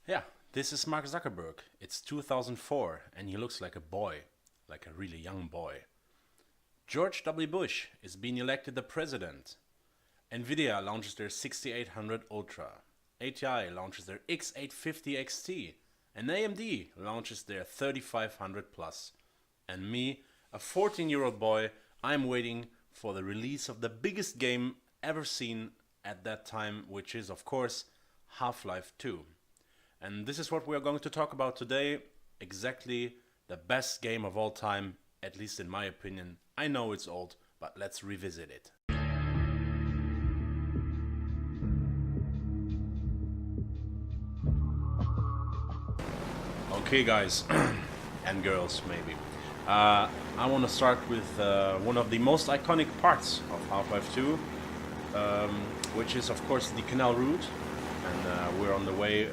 Yeah, this is Mark Zuckerberg. It's 2004 and he looks like a boy, like a really young boy. George W. Bush is being elected the president. Nvidia launches their 6800 Ultra. ATI launches their X850 XT. And AMD launches their 3500 Plus. And me, a 14-year-old boy, I'm waiting for the release of the biggest game ever seen at that time, which is, of course, Half-Life 2. And this is what we are going to talk about today. Exactly the best game of all time, at least in my opinion. I know it's old, but let's revisit it. Okay, guys, and girls, maybe. I want to start with one of the most iconic parts of Half-Life 2, which is, of course, the canal route. And we're on the way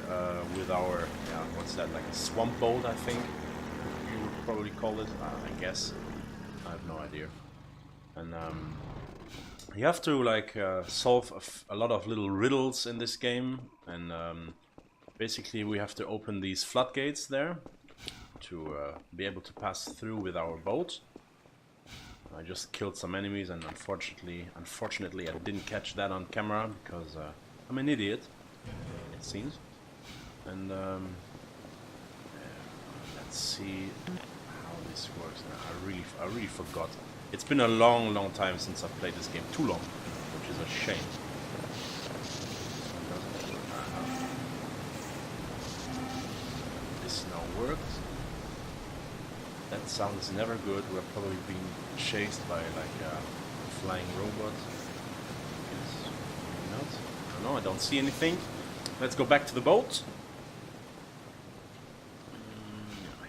with our, what's that, like a swamp boat, I think you would probably call it, I guess. I have no idea. And you have to like solve a lot of little riddles in this game. And basically we have to open these floodgates there to be able to pass through with our boat. I just killed some enemies and unfortunately I didn't catch that on camera because I'm an idiot. It seems. And let's see how this works now. I really forgot. It's been a long time since I've played this game. Too long, which is a shame. This now worked. That sounds never good. We're probably being chased by like a flying robot. Yes, maybe not. No, I don't see anything. Let's go back to the boat.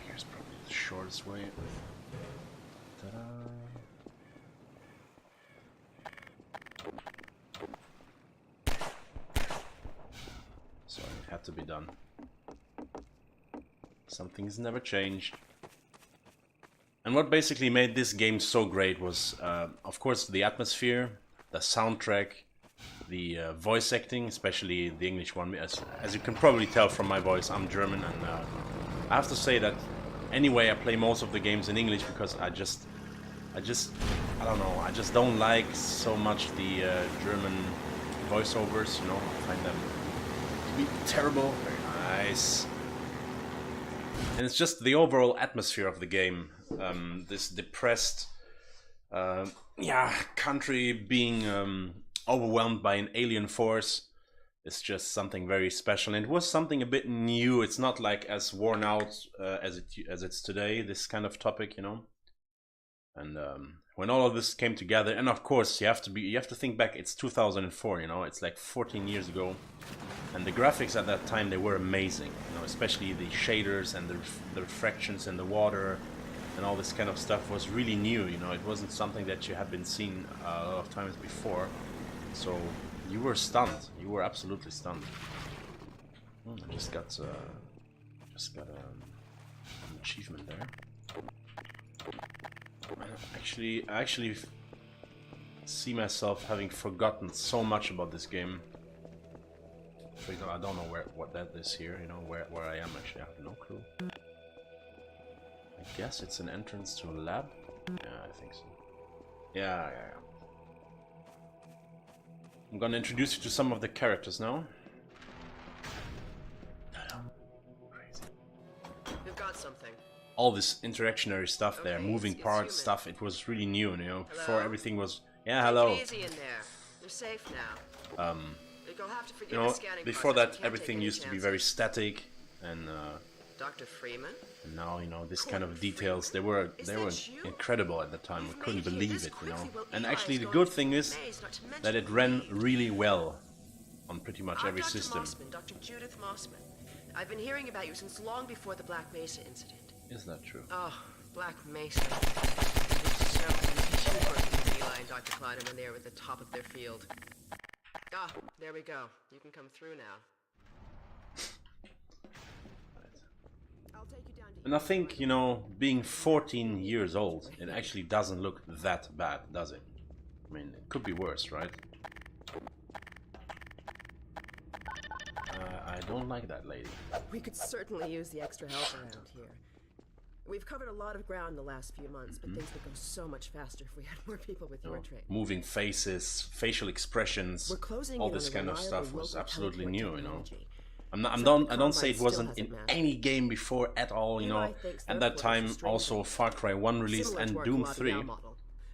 Here's probably the shortest way. Ta-da. Sorry, it had to be done. Some things never changed. And what basically made this game so great was, of course, the atmosphere, the soundtrack, the voice acting, especially the English one. As you can probably tell from my voice, I'm German, and I have to say that anyway I play most of the games in English because I don't know, I just don't like so much the German voiceovers, you know. I find them to be terrible. Very nice. And it's just the overall atmosphere of the game. This depressed country being overwhelmed by an alien force. It's just something very special, and it was something a bit new. It's not like as worn out as it's today, this kind of topic, you know. And when all of this came together, and of course you have to think back, it's 2004, you know, it's like 14 years ago, and the graphics at that time, they were amazing, you know, especially the shaders and the refractions in the water and all this kind of stuff was really new, you know. It wasn't something that you had been seen a lot of times before. So you were stunned. You were absolutely stunned. I just got an achievement there. I actually see myself having forgotten so much about this game. For example, I don't know what that is here. You know where I am actually. I have no clue. I guess it's an entrance to a lab. Yeah, I think so. Yeah. I'm gonna introduce you to some of the characters now. Crazy. We've got something. All this interactionary stuff there, Okay, moving it's parts, human. stuff, it was really new, you know. Before Hello? everything was... Yeah, hello. Take it easy in there. You're safe now. You'll have to forgive You know, the scanning before process. that We can't everything take any used to be chances. very static, and Dr. Freeman? now, you know, this kind of details, they were that you? incredible at the time. We You've couldn't made it believe this it, you know. quickly. Well, And Eli actually is the going good to thing be is amazed, not to mention that it ran relieved. really well on pretty much I'm every Dr. system. Mossman, Dr. Judith Mossman. I've been hearing about you since long before the Black Mesa incident. Is that true? Oh, Black Mesa. It's so easy to work with Eli and Dr. Kleiner when they were at the top of their field. Ah, there we go. You can come through now. And I think, you know, being 14 years old, it actually doesn't look that bad, does it? I mean, it could be worse, right? I don't like that lady. We could certainly use the extra help around here. We've covered a lot of ground the last few months, but things would go so much faster if we had more people with your training. Moving faces, facial expressions, all this kind of stuff was absolutely new, you know. I don't say it wasn't in any game before at all, you know. At that time, also Far Cry 1 released and Doom 3.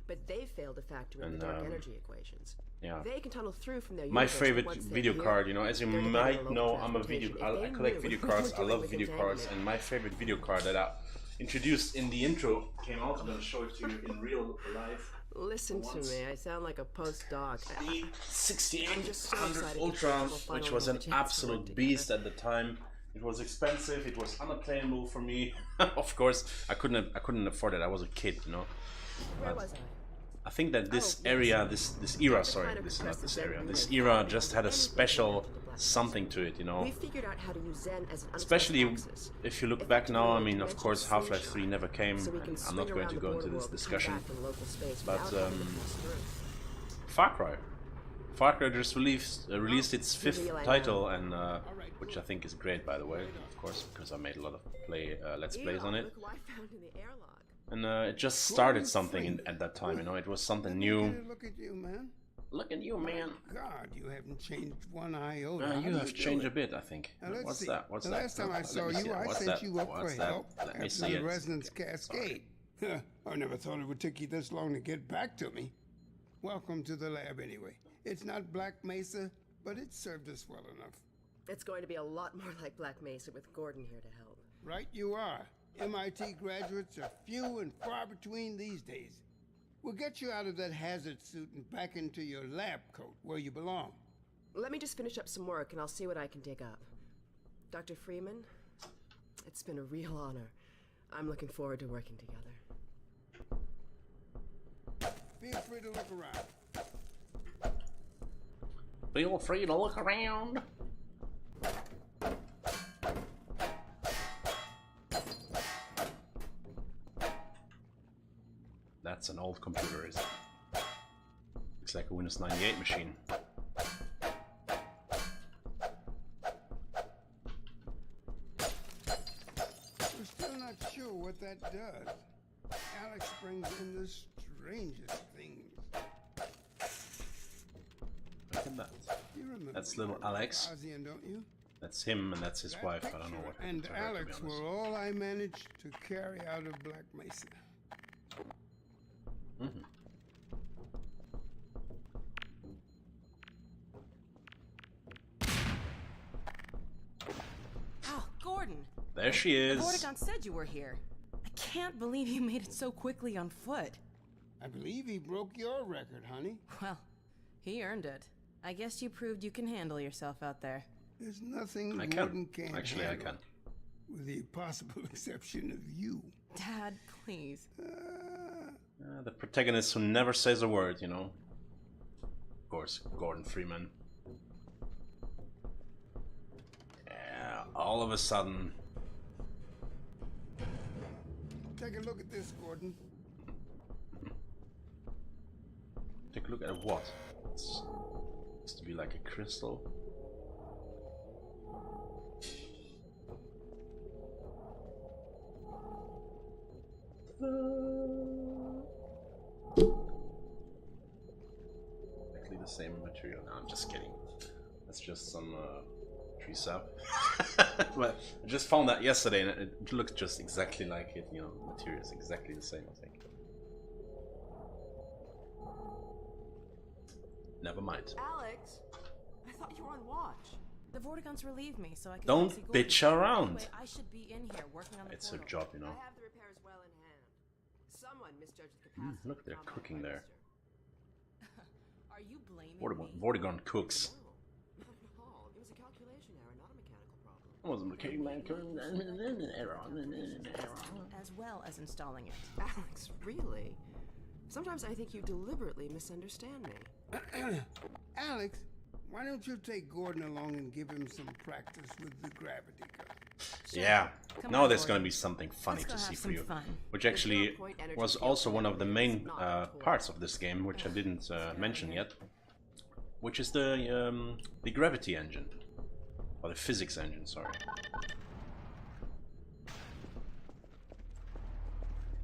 But they failed to factor in the dark energy equations. Yeah. They can tunnel through from their my favorite video card, you know, as you might know, I collect video cards. I love video cards, and my favorite video card that I introduced in the intro came out. I'm gonna show it to you in real life. Listen to me, I sound like a postdoc. The 6800 Ultra, which was an absolute beast at the time. It was expensive. It was unattainable for me. Of course, I couldn't afford it. I was a kid, you know. Where was I? I think that this area, this era, sorry, this is not this area. This era just had a special something to it, you know. We figured out how to use Zen as an especially if you look back now. I mean, of course, Half-Life 3 never came. And I'm not going to go into this discussion. But Far Cry just released its 5th title, and which I think is great, by the way. Of course, because I made a lot of let's plays on it. And it just started something at that time, you know. It was something new. Look at you, man. Look at you, man. God, you haven't changed one iota. You have changed a bit, I think. What's that? What's the that? Last time I saw you, I sent you up for help after the resonance cascade. I never thought it would take you this long to get back to me. Welcome to the lab, anyway. It's not Black Mesa, but it served us well enough. It's going to be a lot more like Black Mesa with Gordon here to help. Right you are. MIT graduates are few and far between these days. We'll get you out of that hazard suit and back into your lab coat where you belong. Let me just finish up some work and I'll see what I can dig up. Dr. Freeman, it's been a real honor. I'm looking forward to working together. Feel free to look around. Feel free to look around. That's an old computer, is it? Looks like a Windows 98 machine. We're still not sure what that does. Alex brings in the strangest things. Look at that. You remember that's little Alex. Ozian, don't you? That's him, and that's his wife. I don't know what. And Alex were all I managed to carry out of Black Mesa. Oh, Gordon. There she is. The Vortigaunt said you were here. I can't believe you made it so quickly on foot. I believe he broke your record, honey. Well, he earned it. I guess you proved you can handle yourself out there. There's nothing I Gordon can't Actually, handle, I can. with the possible exception of you. Dad, please. The protagonist who never says a word, you know. Of course, Gordon Freeman. Yeah, all of a sudden. Take a look at this, Gordon. Take a look at what? It's supposed to be like a crystal. Exactly the same material. No, I'm just kidding. That's just some tree sap. But I just found that yesterday, and it looks just exactly like it. You know, the material is exactly the same, I think. Never mind. Alex, I thought you were on watch. The Vortigaunts relieved me, so I can Don't see Gordon. bitch around. Anyway, I should be in here working on the It's her portal. job, you know. I have the repairs well in hand. Someone misjudged the capacity. Look, they're of the cooking combat there. Are you blaming me? Vortigaunt cooks. No, not at all. It was a calculation error, not a mechanical problem. It wasn't As well as installing it. Alex, really? Sometimes I think you deliberately misunderstand me. Alex, why don't you take Gordon along and give him some practice with the gravity gun? Yeah, Come now on, there's Gordon. gonna be something funny Let's go to see have for some you. fun. Which actually was also one of the main parts of this game, which I didn't mention yet. Which is the gravity engine. Or the physics engine, sorry.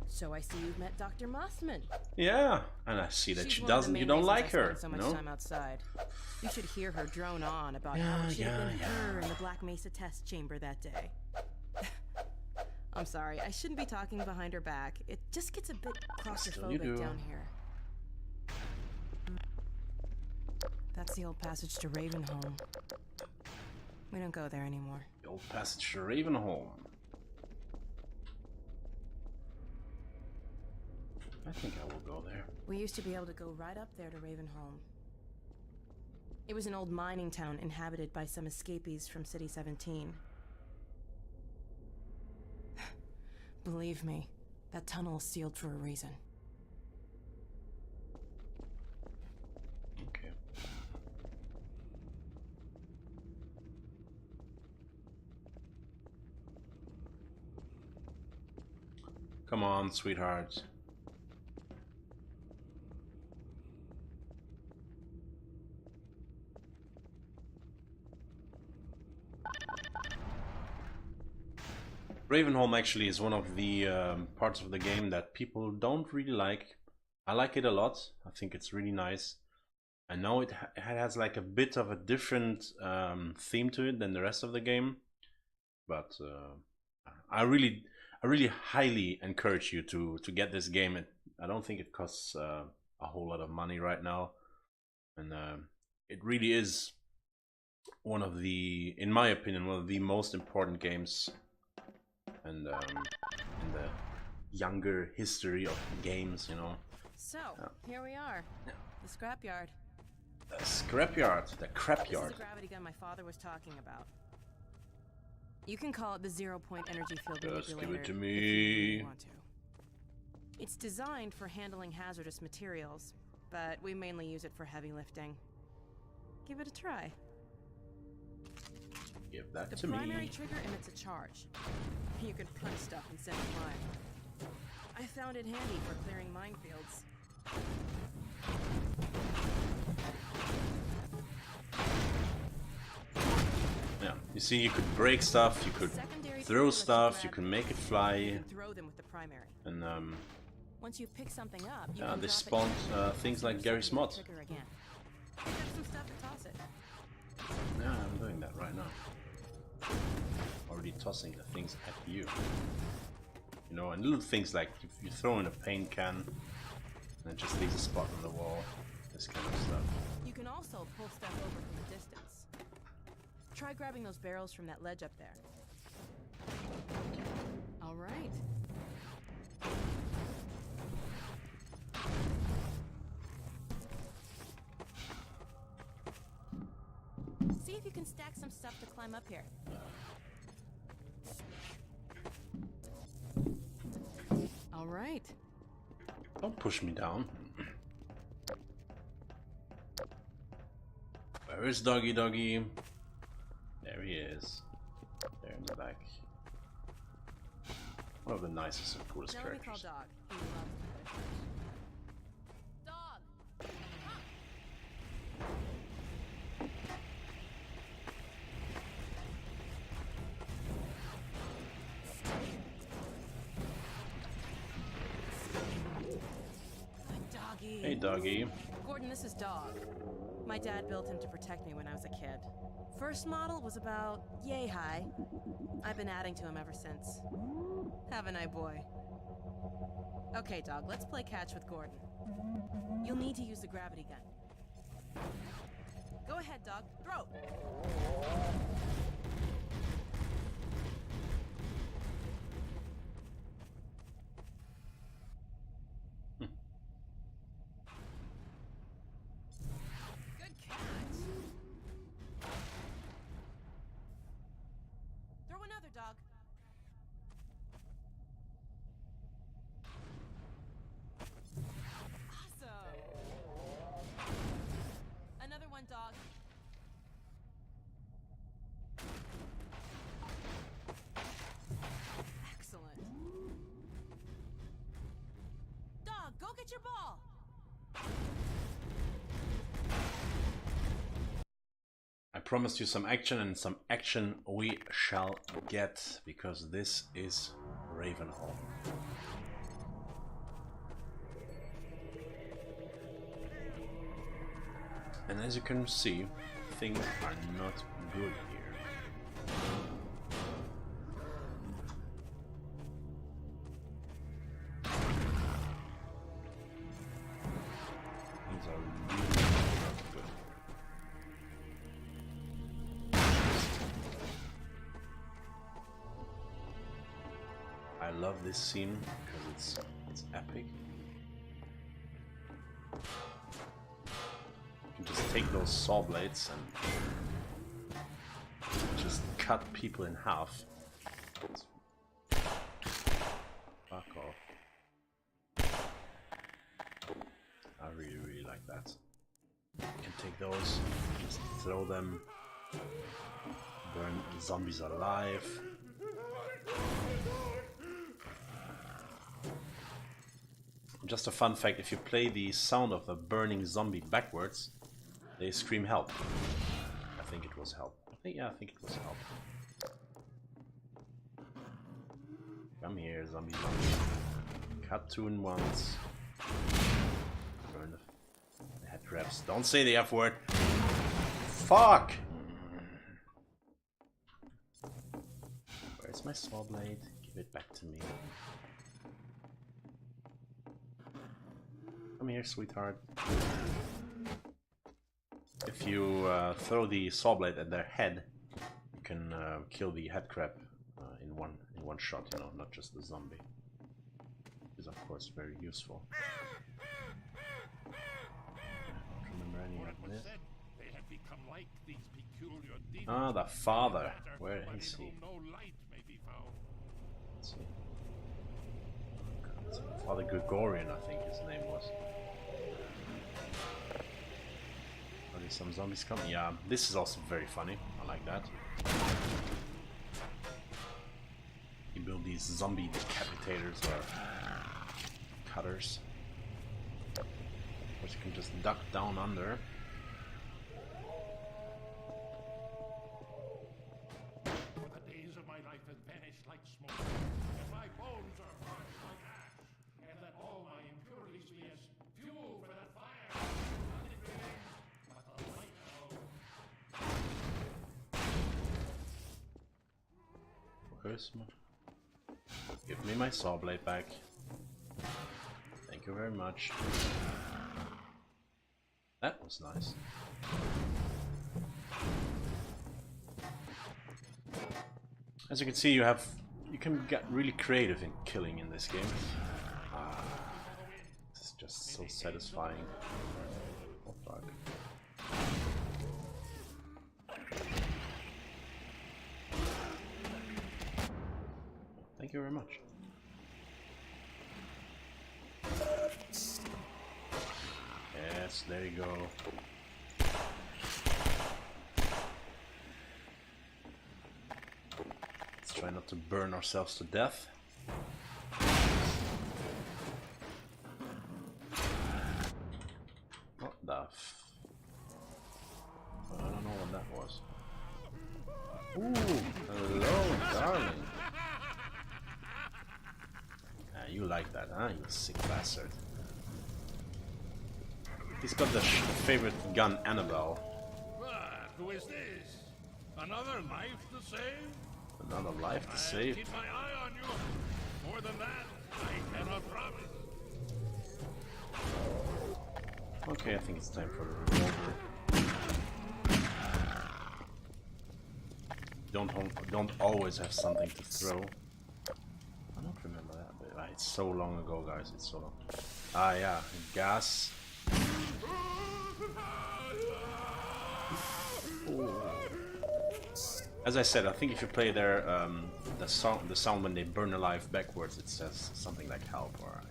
So I see you've met Dr. Mossman. Yeah, and I see that She's she one of the doesn't. main You don't reasons I like her, spend so much no? time outside. You should hear her drone on about how it should have been her in the Black Mesa test chamber that day. I'm sorry, I shouldn't be talking behind her back. It just gets a bit claustrophobic down here. That's the old passage to Ravenholm. We don't go there anymore. The old passage to Ravenholm. I think I will go there. We used to be able to go right up there to Ravenholm. It was an old mining town inhabited by some escapees from City 17. Believe me, that tunnel is sealed for a reason. Okay. Come on, sweetheart. Ravenholm actually is one of the parts of the game that people don't really like. I like it a lot. I think it's really nice. I know it has like a bit of a different theme to it than the rest of the game, but I really highly encourage you to get this game. I don't think it costs a whole lot of money right now, and it really is one of the, in my opinion, one of the most important games. And in the younger history of games, you know. So, here we are. The scrapyard. The scrapyard, the crapyard. This is the gravity gun my father was talking about. You can call it the zero-point energy field manipulator. Just give it to if me. you really want to. It's designed for handling hazardous materials, but we mainly use it for heavy lifting. Give it a try. Give that to me. me. The primary trigger emits a charge. You can punch stuff and send it flying. I found it handy for clearing minefields. Yeah, you see, you could break stuff, you could throw stuff, you can make it fly. Throw them with the primary. And once you pick something up, you they spawned things like Gary Smott. Some stuff to toss it. Yeah, I'm doing that right now. Already tossing the things at you. You know, and little things like you throw in a paint can and it just leaves a spot on the wall. This kind of stuff. You can also pull stuff over from a distance. Try grabbing those barrels from that ledge up there. All right. See if you can stack some stuff to climb up here. All right. Don't push me down. Where is Doggy Doggy? There he is. There in the back. One of the nicest and coolest characters. Call Dog. He loves the Dog! Hey, Doggy. Gordon, this is Dog. My dad built him to protect me when I was a kid. First model was about yay high. I've been adding to him ever since. Haven't I, boy? Okay, Dog, let's play catch with Gordon. You'll need to use the gravity gun. Go ahead, Dog. Throw! Dog. Awesome. Another one, Dog. Excellent. Dog, go get your ball. promised you some action, and some action we shall get, because this is Ravenhall. And as you can see, things are not good here. Things are really not good. I love this scene because it's epic. You can just take those saw blades and just cut people in half. Fuck off. I really like that. You can take those, just throw them, burn zombies alive. Just a fun fact, if you play the sound of a burning zombie backwards, they scream help. I think it was help. I think it was help. Come here, zombie. Cut 2 in once. Burn the head crabs. Don't say the F word. Fuck! Where's my saw blade? Give it back to me. Come here, sweetheart. If you throw the saw blade at their head, you can kill the head crab in one shot. You know, not just the zombie. Which is of course very useful. I don't remember any of this. Ah, the father. Where is he? Let's see. Father Gregorian, I think his name was. Are there some zombies coming? Yeah, this is also very funny. I like that. You build these zombie decapitators or cutters. Of course, you can just duck down under. The days of my life have vanished like smoke, and my bones are parched like ash. And let all my impurities be as fuel for that fire. Nothing remains but the light alone. Where's my... Give me my saw blade back. Thank you very much. That was nice. As you can see, you can get really creative in killing in this game. It's just so satisfying. Oh fuck. Thank you very much. Yes, there you go. Let's try not to burn ourselves to death. What the f... I don't know what that was. Ooh, hello, darling. You like that, huh? You sick bastard. He's got the favorite gun, Annabelle. Who is this? Another life to save? Another life to save? Keep my eye on you. More than that, I cannot promise. Okay, I think it's time for the revolver. Don't always have something to throw. I don't remember that, but it's so long ago, guys. It's so long. Ah, yeah, gas. Ooh. As I said, I think if you play their the sound when they burn alive backwards, it says something like help or.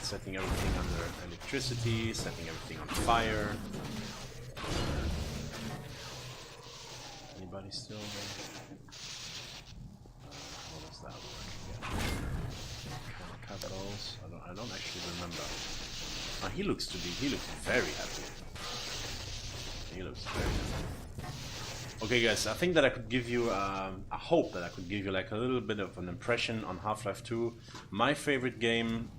Setting everything under electricity, setting everything on fire. Anybody still? What was that work again? Capitals. I don't actually remember. He looks very happy. He looks very happy. Okay guys, I think that I could give you, I hope that I could give you like a little bit of an impression on Half-Life 2. My favorite game,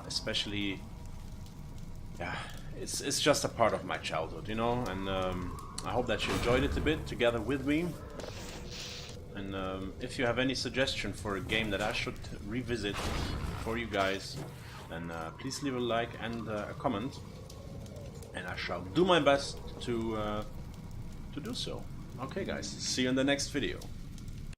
especially, yeah, it's just a part of my childhood, you know, and I hope that you enjoyed it a bit together with me. And if you have any suggestion for a game that I should revisit for you guys, then please leave a like and a comment, and I shall do my best to do so. Okay guys, see you in the next video.